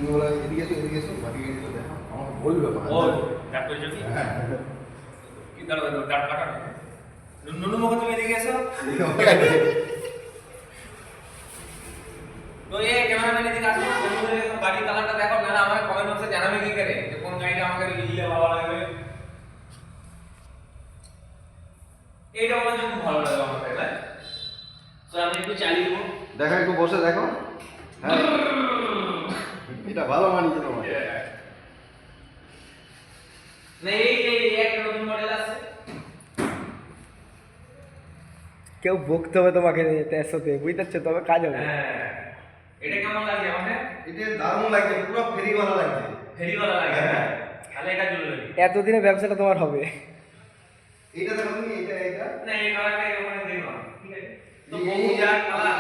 তুমি বলে এদিকে এসো বাড়ি গিয়ে দেখো আমাকে বলবে ও ডাক করে যদি কি দাঁড়াবে ডাক কাটা নুনু মুখ তুমি এদিকে এসো তো এই ক্যামেরাম্যান এদিকে আসো নুনুর বাড়ির কালারটা দেখো না আমাকে কমেন্ট বক্সে জানাবে কি করে যে কোন গাড়িটা আমাকে লিখলে ভালো লাগবে এইটা আমার জন্য খুব ভালো লাগে আমার তাই না তো আমি একটু চালিয়ে দেবো দেখো একটু বসে দেখো হ্যাঁ এটা ভালো মানিয়েছে তোমার না এই যে একটা নতুন মডেল আছে কেউ বকতে হবে তোমাকে তেসোতে বুঝতে পারছো তবে কাজ হবে। হ্যাঁ এটা কেমন লাগে আমাকে এটা দারুণ লাগছে পুরো ফেরিওয়ালা লাগছে ফেরিওয়ালা লাগে হ্যাঁ তাহলে এটা চলে এতদিনে ব্যবসাটা তোমার হবে। এইটা দেখো তুমি এটা না এই কালারটা এখানে দেখো ঠিক আছে তো বহু যা কালার